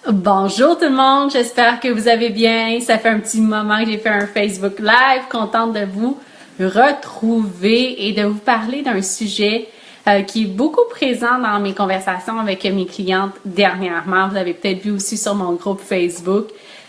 Bonjour tout le monde, j'espère que vous allez bien. Ça fait un petit moment que j'ai fait un Facebook Live. Contente de vous retrouver et de vous parler d'un sujet qui est beaucoup présent dans mes conversations avec mes clientes dernièrement. Vous avez peut-être vu aussi sur mon groupe Facebook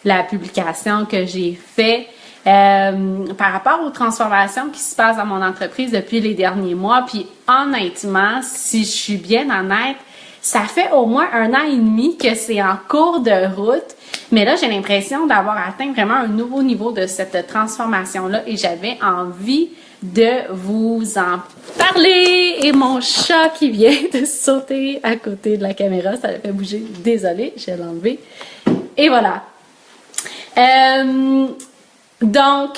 la publication que j'ai faite par rapport aux transformations qui se passent dans mon entreprise depuis les derniers mois. Puis honnêtement, si je suis bien honnête, ça fait au moins 1 an et demi que c'est en cours de route, mais là, j'ai l'impression d'avoir atteint vraiment un nouveau niveau de cette transformation-là et j'avais envie de vous en parler. Et mon chat qui vient de sauter à côté de la caméra, ça l'a fait bouger. Désolée, je vais l'enlever. Et voilà. Donc,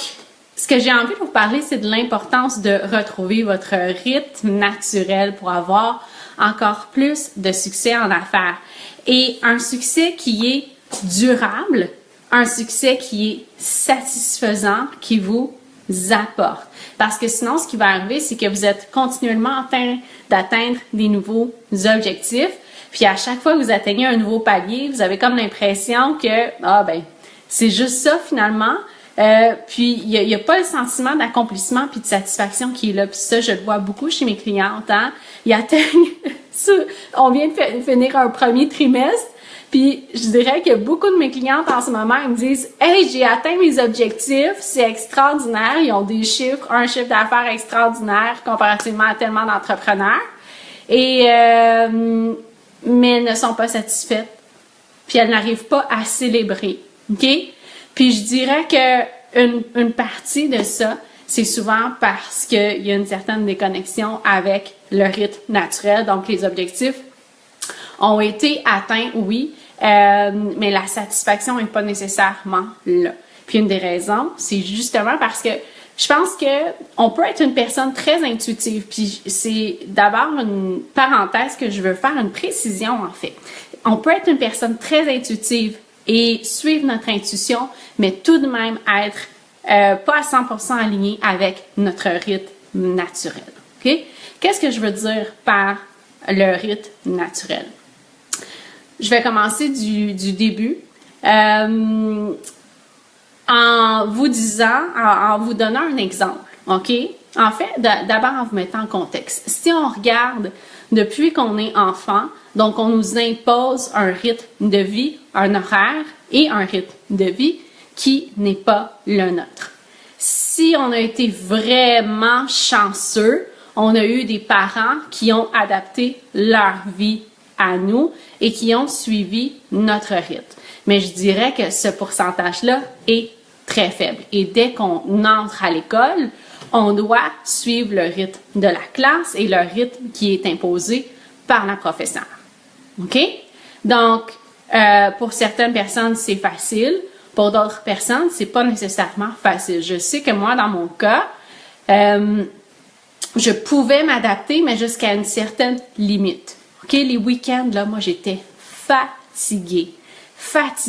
ce que j'ai envie de vous parler, c'est de l'importance de retrouver votre rythme naturel pour avoir encore plus de succès en affaires. Et un succès qui est durable, un succès qui est satisfaisant, qui vous apporte. Parce que sinon, ce qui va arriver, c'est que vous êtes continuellement en train d'atteindre des nouveaux objectifs. Puis à chaque fois que vous atteignez un nouveau palier, vous avez comme l'impression que, c'est juste ça finalement. Puis il y a pas le sentiment d'accomplissement puis de satisfaction qui est là. Puis ça, je le vois beaucoup chez mes clientes. Hein? Ils atteignent, on vient de finir un premier trimestre, puis je dirais que beaucoup de mes clientes en ce moment, elles me disent « Hey, j'ai atteint mes objectifs, c'est extraordinaire. » Ils ont des chiffres, un chiffre d'affaires extraordinaire comparativement à tellement d'entrepreneurs. Et mais elles ne sont pas satisfaites. Puis elles n'arrivent pas à célébrer. OK? Puis je dirais que une partie de ça, c'est souvent parce qu'il y a une certaine déconnexion avec le rythme naturel. Donc, les objectifs ont été atteints, oui, mais la satisfaction n'est pas nécessairement là. Puis une des raisons, c'est justement parce que je pense que on peut être une personne très intuitive. Puis c'est d'abord une parenthèse que je veux faire, une précision en fait. On peut être une personne très intuitive et suivre notre intuition, mais tout de même être pas à 100% aligné avec notre rythme naturel. OK? Qu'est-ce que je veux dire par le rythme naturel? Je vais commencer du début en vous disant, en vous donnant un exemple. OK? En fait, d'abord en vous mettant en contexte. Si on regarde depuis qu'on est enfant, donc on nous impose un rythme de vie, un horaire et un rythme de vie qui n'est pas le nôtre. Si on a été vraiment chanceux, on a eu des parents qui ont adapté leur vie à nous et qui ont suivi notre rythme. Mais je dirais que ce pourcentage-là est très faible. Et dès qu'on entre à l'école, on doit suivre le rythme de la classe et le rythme qui est imposé par la professeure. OK? Donc, pour certaines personnes, c'est facile. Pour d'autres personnes, c'est pas nécessairement facile. Je sais que moi, dans mon cas, je pouvais m'adapter, mais jusqu'à une certaine limite. OK? Les week-ends, là, moi, j'étais fatiguée.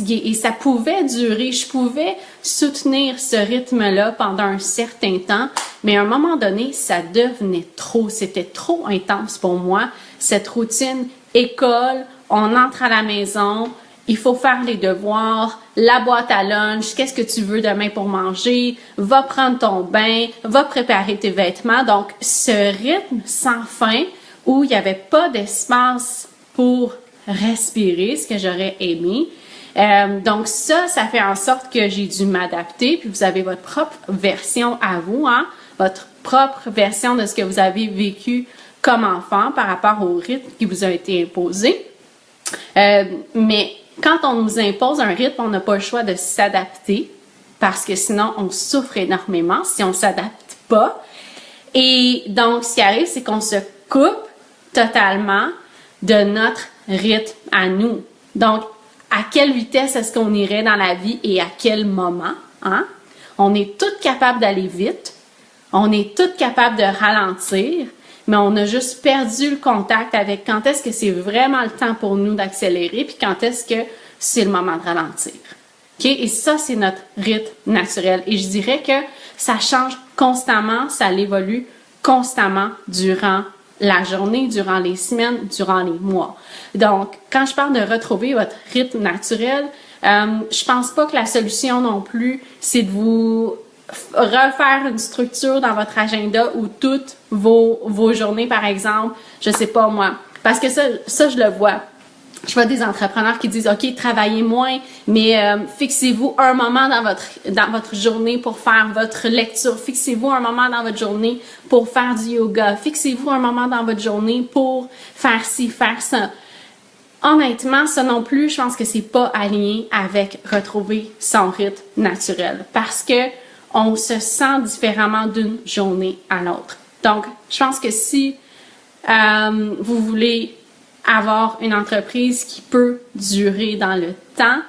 Et ça pouvait durer. Je pouvais soutenir ce rythme-là pendant un certain temps, mais à un moment donné, ça devenait trop. C'était trop intense pour moi. Cette routine école, on entre à la maison, il faut faire les devoirs, la boîte à lunch, qu'est-ce que tu veux demain pour manger, va prendre ton bain, va préparer tes vêtements. Donc, ce rythme sans fin où il n'y avait pas d'espace pour respirer, ce que j'aurais aimé. Donc ça fait en sorte que j'ai dû m'adapter, puis vous avez votre propre version à vous, hein, votre propre version de ce que vous avez vécu comme enfant par rapport au rythme qui vous a été imposé. Mais quand on nous impose un rythme, on n'a pas le choix de s'adapter parce que sinon on souffre énormément si on ne s'adapte pas. Et donc ce qui arrive, c'est qu'on se coupe totalement de notre rythme à nous. Donc, à quelle vitesse est-ce qu'on irait dans la vie et à quel moment? Hein? On est toutes capables d'aller vite, on est toutes capables de ralentir, mais on a juste perdu le contact avec quand est-ce que c'est vraiment le temps pour nous d'accélérer, puis quand est-ce que c'est le moment de ralentir. OK? Et ça, c'est notre rythme naturel. Et je dirais que ça change constamment, ça évolue constamment durant la journée, durant les semaines, durant les mois. Donc, quand je parle de retrouver votre rythme naturel, je pense pas que la solution non plus, c'est de vous refaire une structure dans votre agenda où toutes vos journées, par exemple, je sais pas moi, parce que ça je le vois. Je vois des entrepreneurs qui disent, OK, travaillez moins, mais fixez-vous un moment dans votre journée pour faire votre lecture. Fixez-vous un moment dans votre journée pour faire du yoga. Fixez-vous un moment dans votre journée pour faire ci, faire ça. Honnêtement, ça non plus, je pense que c'est pas aligné avec retrouver son rythme naturel parce que on se sent différemment d'une journée à l'autre. Donc, je pense que si vous voulez avoir une entreprise qui peut durer dans le temps,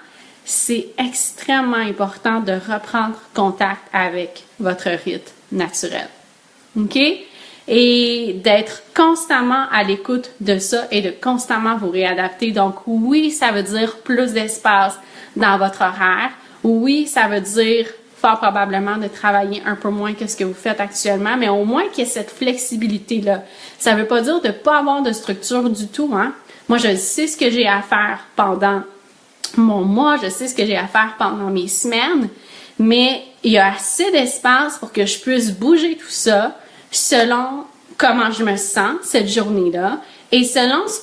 c'est extrêmement important de reprendre contact avec votre rythme naturel. OK? Et d'être constamment à l'écoute de ça et de constamment vous réadapter. Donc, oui, ça veut dire plus d'espace dans votre horaire. Oui, ça veut dire fort probablement de travailler un peu moins que ce que vous faites actuellement, mais au moins qu'il y ait cette flexibilité-là. Ça veut pas dire de pas avoir de structure du tout, hein. Moi, je sais ce que j'ai à faire pendant mon mois, je sais ce que j'ai à faire pendant mes semaines, mais il y a assez d'espace pour que je puisse bouger tout ça selon comment je me sens cette journée-là et selon ce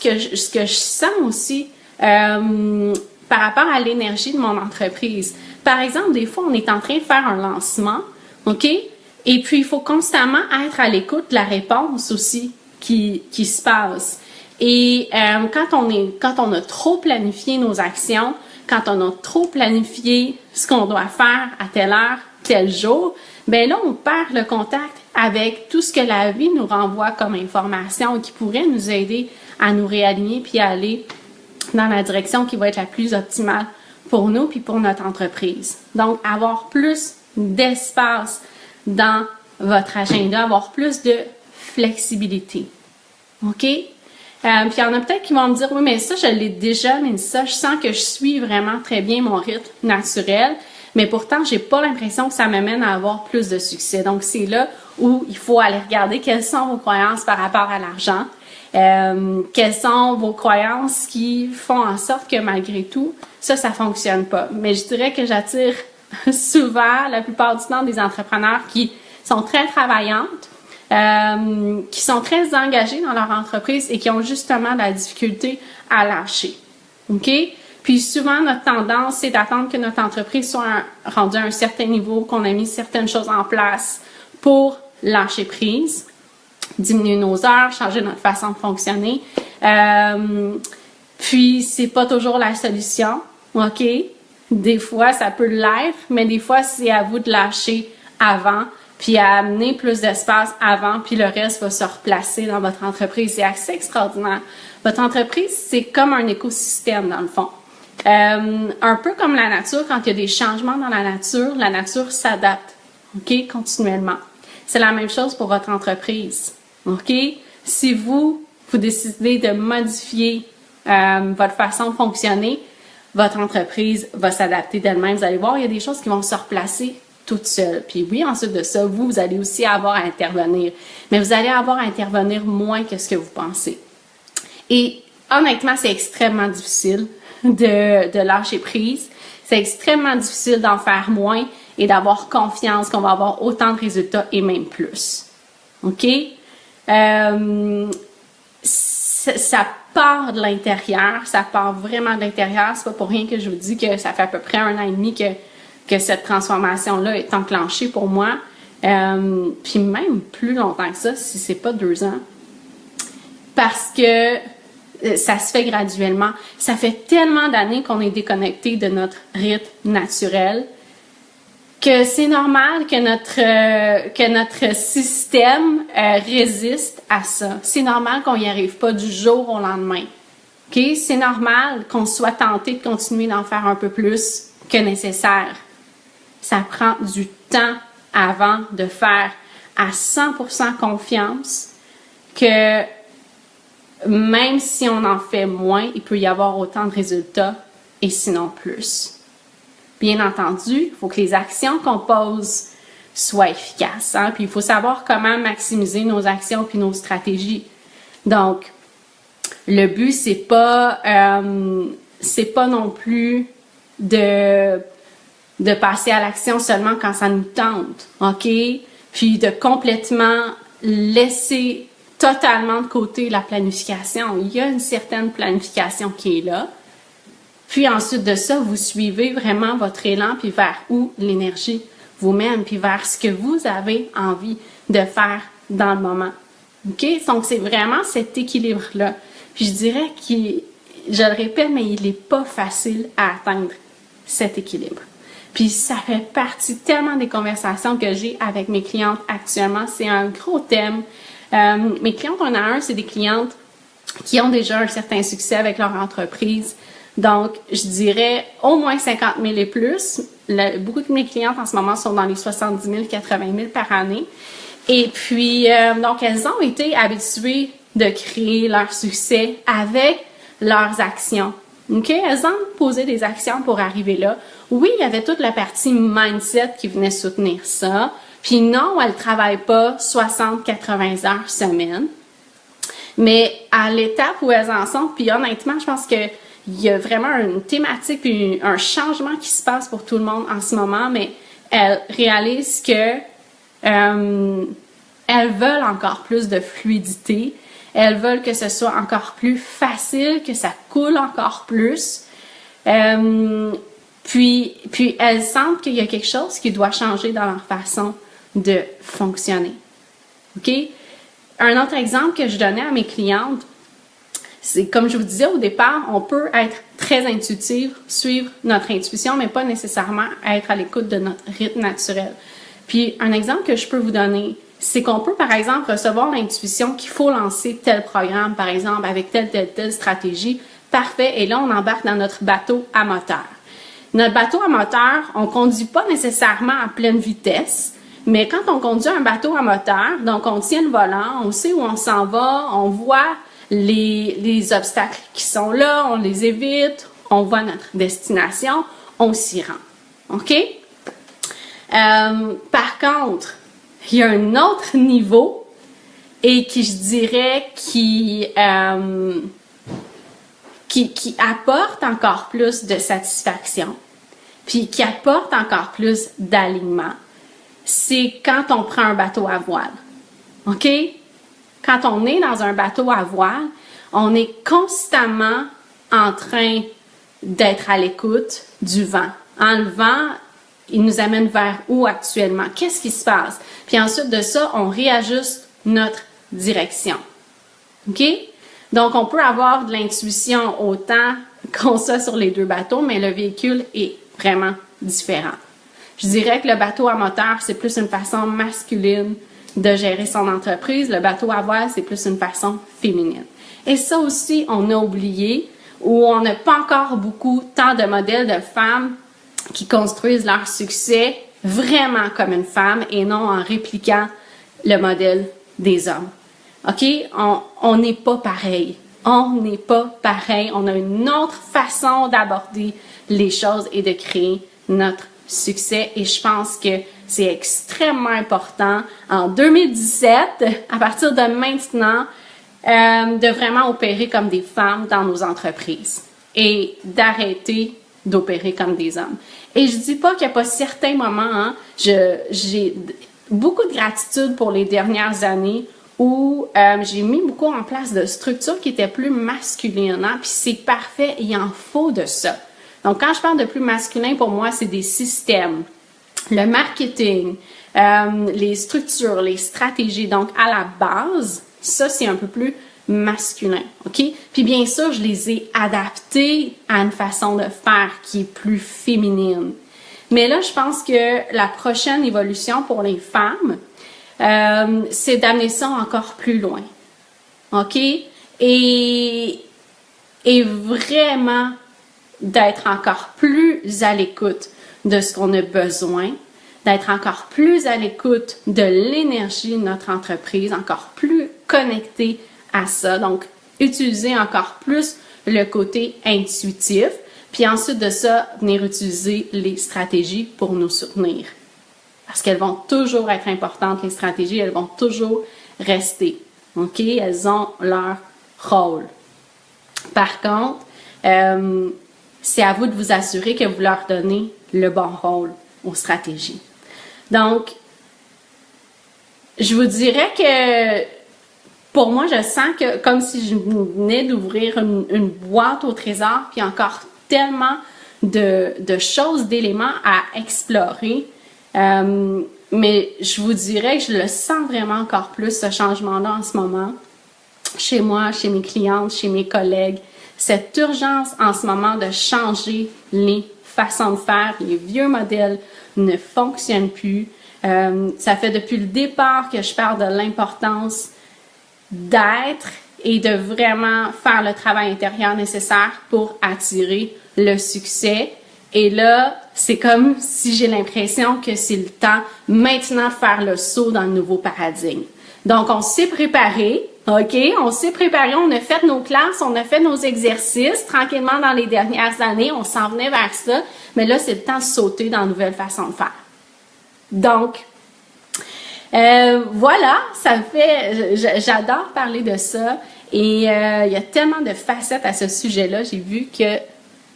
que je sens aussi par rapport à l'énergie de mon entreprise. Par exemple, des fois, on est en train de faire un lancement, OK? Et puis, il faut constamment être à l'écoute de la réponse aussi qui se passe. Et quand on a trop planifié nos actions, quand on a trop planifié ce qu'on doit faire à telle heure, tel jour, ben là, on perd le contact avec tout ce que la vie nous renvoie comme information qui pourrait nous aider à nous réaligner puis à aller dans la direction qui va être la plus optimale pour nous puis pour notre entreprise. Donc, avoir plus d'espace dans votre agenda, avoir plus de flexibilité. OK? Puis il y en a peut-être qui vont me dire, oui, mais ça, je l'ai déjà, mais ça, je sens que je suis vraiment très bien mon rythme naturel, mais pourtant, j'ai pas l'impression que ça m'amène à avoir plus de succès. Donc, c'est là où il faut aller regarder quelles sont vos croyances par rapport à l'argent, quelles sont vos croyances qui font en sorte que malgré tout, ça fonctionne pas. Mais je dirais que j'attire souvent, la plupart du temps, des entrepreneurs qui sont très travaillantes, qui sont très engagés dans leur entreprise et qui ont justement la difficulté à lâcher. OK? Puis souvent, notre tendance, c'est d'attendre que notre entreprise soit rendue à un certain niveau, qu'on a mis certaines choses en place pour lâcher prise, diminuer nos heures, changer notre façon de fonctionner. Puis, c'est pas toujours la solution. OK? Des fois, ça peut l'être, mais des fois, c'est à vous de lâcher avant puis à amener plus d'espace avant, puis le reste va se replacer dans votre entreprise. C'est assez extraordinaire. Votre entreprise, c'est comme un écosystème, dans le fond. Un peu comme la nature, quand il y a des changements dans la nature s'adapte, OK, continuellement. C'est la même chose pour votre entreprise, OK? Si vous décidez de modifier votre façon de fonctionner, votre entreprise va s'adapter d'elle-même. Vous allez voir, il y a des choses qui vont se replacer toute seule. Puis oui, ensuite de ça, vous allez aussi avoir à intervenir. Mais vous allez avoir à intervenir moins que ce que vous pensez. Et honnêtement, c'est extrêmement difficile de lâcher prise. C'est extrêmement difficile d'en faire moins et d'avoir confiance qu'on va avoir autant de résultats et même plus. OK? Ça part de l'intérieur. Ça part vraiment de l'intérieur. C'est pas pour rien que je vous dis que ça fait à peu près 1 an et demi que cette transformation-là est enclenchée pour moi. Puis même plus longtemps que ça, si c'est pas 2 ans. Parce que ça se fait graduellement. Ça fait tellement d'années qu'on est déconnecté de notre rythme naturel que c'est normal que notre système résiste à ça. C'est normal qu'on n'y arrive pas du jour au lendemain. Okay? C'est normal qu'on soit tenté de continuer d'en faire un peu plus que nécessaire. Ça prend du temps avant de faire à 100% confiance que même si on en fait moins, il peut y avoir autant de résultats et sinon plus. Bien entendu, il faut que les actions qu'on pose soient efficaces. Hein? Puis il faut savoir comment maximiser nos actions puis nos stratégies. Donc, le but, c'est pas non plus de passer à l'action seulement quand ça nous tente, OK? Puis de complètement laisser totalement de côté la planification. Il y a une certaine planification qui est là. Puis ensuite de ça, vous suivez vraiment votre élan, puis vers où l'énergie vous mène, puis vers ce que vous avez envie de faire dans le moment. OK? Donc, c'est vraiment cet équilibre-là. Puis je dirais je le répète, mais il n'est pas facile à atteindre, cet équilibre. Puis ça fait partie tellement des conversations que j'ai avec mes clientes actuellement. C'est un gros thème. Mes clientes 1 à 1, c'est des clientes qui ont déjà un certain succès avec leur entreprise. Donc, je dirais au moins 50 000 et plus. Beaucoup de mes clientes en ce moment sont dans les 70 000, 80 000 par année. Et puis, donc, elles ont été habituées de créer leur succès avec leurs actions. OK? Elles ont posé des actions pour arriver là. Oui, il y avait toute la partie mindset qui venait soutenir ça. Puis non, elles ne travaillent pas 60-80 heures semaine. Mais à l'étape où elles en sont, puis honnêtement, je pense qu'il y a vraiment une thématique puis un changement qui se passe pour tout le monde en ce moment, mais elles réalisent que elles veulent encore plus de fluidité. Elles veulent que ce soit encore plus facile, que ça coule encore plus. Puis elles sentent qu'il y a quelque chose qui doit changer dans leur façon de fonctionner. OK? Un autre exemple que je donnais à mes clientes, c'est comme je vous disais au départ, on peut être très intuitive, suivre notre intuition, mais pas nécessairement être à l'écoute de notre rythme naturel. Puis un exemple que je peux vous donner, c'est qu'on peut par exemple recevoir l'intuition qu'il faut lancer tel programme, par exemple, avec telle stratégie. Parfait, et là on embarque dans notre bateau à moteur. Notre bateau à moteur, on conduit pas nécessairement à pleine vitesse, mais quand on conduit un bateau à moteur, donc on tient le volant, on sait où on s'en va, on voit les obstacles qui sont là, on les évite, on voit notre destination, on s'y rend. OK? Par contre, il y a un autre niveau et qui, je dirais, qui apporte encore plus de satisfaction, puis qui apporte encore plus d'alignement, c'est quand on prend un bateau à voile. OK? Quand on est dans un bateau à voile, on est constamment en train d'être à l'écoute du vent. Le vent, il nous amène vers où actuellement? Qu'est-ce qui se passe? Puis ensuite de ça, on réajuste notre direction. OK? Donc, on peut avoir de l'intuition autant qu'on soit sur les deux bateaux, mais le véhicule est vraiment différent. Je dirais que le bateau à moteur, c'est plus une façon masculine de gérer son entreprise. Le bateau à voile, c'est plus une façon féminine. Et ça aussi, on a oublié, ou on n'a pas encore beaucoup tant de modèles de femmes qui construisent leur succès vraiment comme une femme et non en répliquant le modèle des hommes. OK? On n'est pas pareil. On n'est pas pareil. On a une autre façon d'aborder les choses et de créer notre succès. Et je pense que c'est extrêmement important en 2017, à partir de maintenant, de vraiment opérer comme des femmes dans nos entreprises et d'arrêter d'opérer comme des hommes. Et je dis pas qu'il n'y a pas certains moments, j'ai beaucoup de gratitude pour les dernières années où j'ai mis beaucoup en place de structures qui étaient plus masculines. Puis c'est parfait, il en faut de ça. Donc quand je parle de plus masculin, pour moi, c'est des systèmes, le marketing, les structures, les stratégies. Donc à la base, ça c'est un peu plus masculin, OK? Puis bien sûr, je les ai adaptés à une façon de faire qui est plus féminine. Mais là, je pense que la prochaine évolution pour les femmes, c'est d'amener ça encore plus loin, OK? Et vraiment d'être encore plus à l'écoute de ce qu'on a besoin, d'être encore plus à l'écoute de l'énergie de notre entreprise, encore plus connecté à ça. Donc, utiliser encore plus le côté intuitif, puis ensuite de ça, venir utiliser les stratégies pour nous soutenir. Parce qu'elles vont toujours être importantes, les stratégies, elles vont toujours rester. OK? Elles ont leur rôle. Par contre, c'est à vous de vous assurer que vous leur donnez le bon rôle aux stratégies. Donc, je vous dirais que pour moi, je sens que comme si je venais d'ouvrir une boîte au trésor, puis encore tellement de choses, d'éléments à explorer. Mais je vous dirais que je le sens vraiment encore plus, ce changement-là en ce moment. Chez moi, chez mes clientes, chez mes collègues. Cette urgence en ce moment de changer les façons de faire. Les vieux modèles ne fonctionnent plus. Ça fait depuis le départ que je parle de l'importance d'être et de vraiment faire le travail intérieur nécessaire pour attirer le succès. Et là, c'est comme si j'ai l'impression que c'est le temps maintenant de faire le saut dans le nouveau paradigme. Donc, on s'est préparé, OK? On s'est préparé, on a fait nos classes, on a fait nos exercices tranquillement dans les dernières années, on s'en venait vers ça, mais là, c'est le temps de sauter dans une nouvelle façon de faire. Donc, voilà, ça me fait, j'adore parler de ça et il y a tellement de facettes à ce sujet-là. J'ai vu que,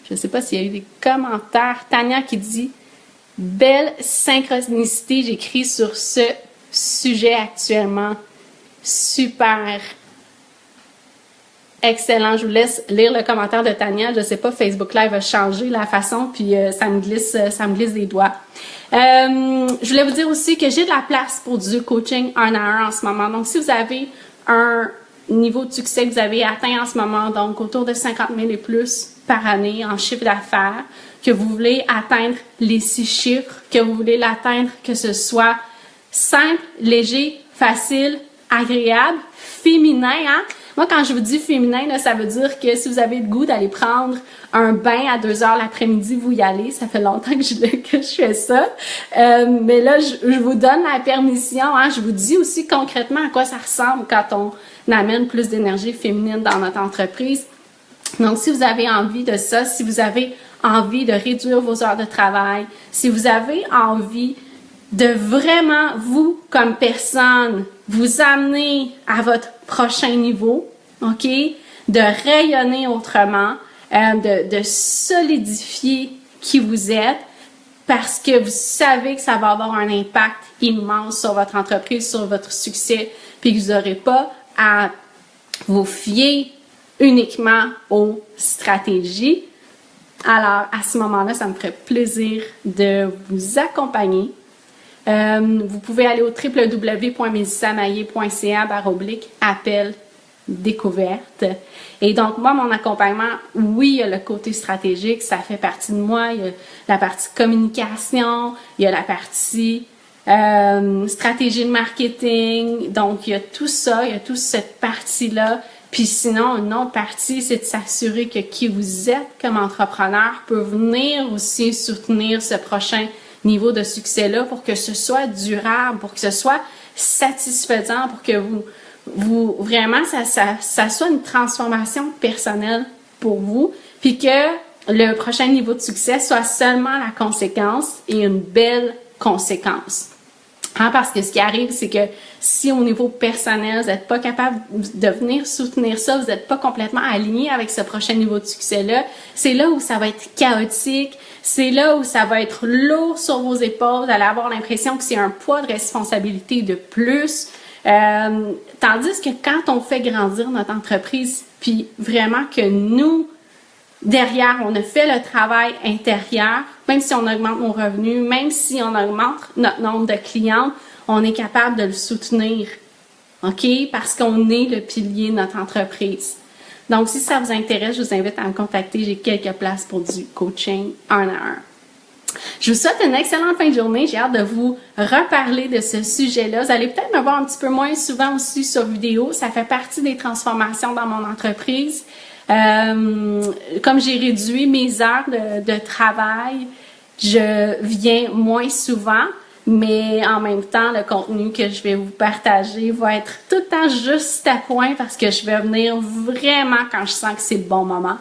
je ne sais pas s'il y a eu des commentaires, Tania qui dit « Belle synchronicité, j'écris sur ce sujet actuellement. Super! » Excellent, je vous laisse lire le commentaire de Tania. Je ne sais pas, Facebook Live a changé la façon, puis ça me glisse des doigts. Je voulais vous dire aussi que j'ai de la place pour du coaching 1 à 1 en ce moment. Donc, si vous avez un niveau de succès que vous avez atteint en ce moment, donc autour de 50 000 et plus par année en chiffre d'affaires, que vous voulez atteindre les 6 chiffres, que vous voulez l'atteindre, que ce soit simple, léger, facile, agréable, féminin, hein? Moi, quand je vous dis féminin, là, ça veut dire que si vous avez le goût d'aller prendre un bain à 2h l'après-midi, vous y allez. Ça fait longtemps que je fais ça. Mais là, je vous donne la permission. Hein. Je vous dis aussi concrètement à quoi ça ressemble quand on amène plus d'énergie féminine dans notre entreprise. Donc, si vous avez envie de ça, si vous avez envie de réduire vos heures de travail, si vous avez envie de vraiment, vous, comme personne, vous amener à votre prochain niveau, OK? De rayonner autrement, de solidifier qui vous êtes parce que vous savez que ça va avoir un impact immense sur votre entreprise, sur votre succès, puis que vous n'aurez pas à vous fier uniquement aux stratégies. Alors, à ce moment-là, ça me ferait plaisir de vous accompagner. Vous pouvez aller au www.melissamaillé.ca/appel découverte. Et donc, moi, mon accompagnement, oui, il y a le côté stratégique, ça fait partie de moi. Il y a la partie communication, il y a la partie stratégie de marketing. Donc, il y a tout ça, il y a toute cette partie-là. Puis sinon, une autre partie, c'est de s'assurer que qui vous êtes comme entrepreneur peut venir aussi soutenir ce prochain niveau de succès-là pour que ce soit durable, pour que ce soit satisfaisant, pour que vous vraiment, ça soit une transformation personnelle pour vous, puis que le prochain niveau de succès soit seulement la conséquence et une belle conséquence. Hein, parce que ce qui arrive, c'est que si au niveau personnel, vous n'êtes pas capable de venir soutenir ça, vous n'êtes pas complètement aligné avec ce prochain niveau de succès-là, c'est là où ça va être chaotique, c'est là où ça va être lourd sur vos épaules, vous allez avoir l'impression que c'est un poids de responsabilité de plus. Tandis que quand on fait grandir notre entreprise, puis vraiment que nous, derrière, on a fait le travail intérieur, même si on augmente nos revenus, même si on augmente notre nombre de clients, on est capable de le soutenir, OK? Parce qu'on est le pilier de notre entreprise. Donc, si ça vous intéresse, je vous invite à me contacter. J'ai quelques places pour du coaching 1 à 1. Je vous souhaite une excellente fin de journée. J'ai hâte de vous reparler de ce sujet-là. Vous allez peut-être me voir un petit peu moins souvent aussi sur vidéo. Ça fait partie des transformations dans mon entreprise. Comme j'ai réduit mes heures de travail, je viens moins souvent, mais en même temps, le contenu que je vais vous partager va être tout le temps juste à point parce que je vais venir vraiment quand je sens que c'est le bon moment.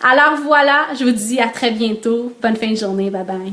Alors voilà, je vous dis à très bientôt. Bonne fin de journée. Bye bye.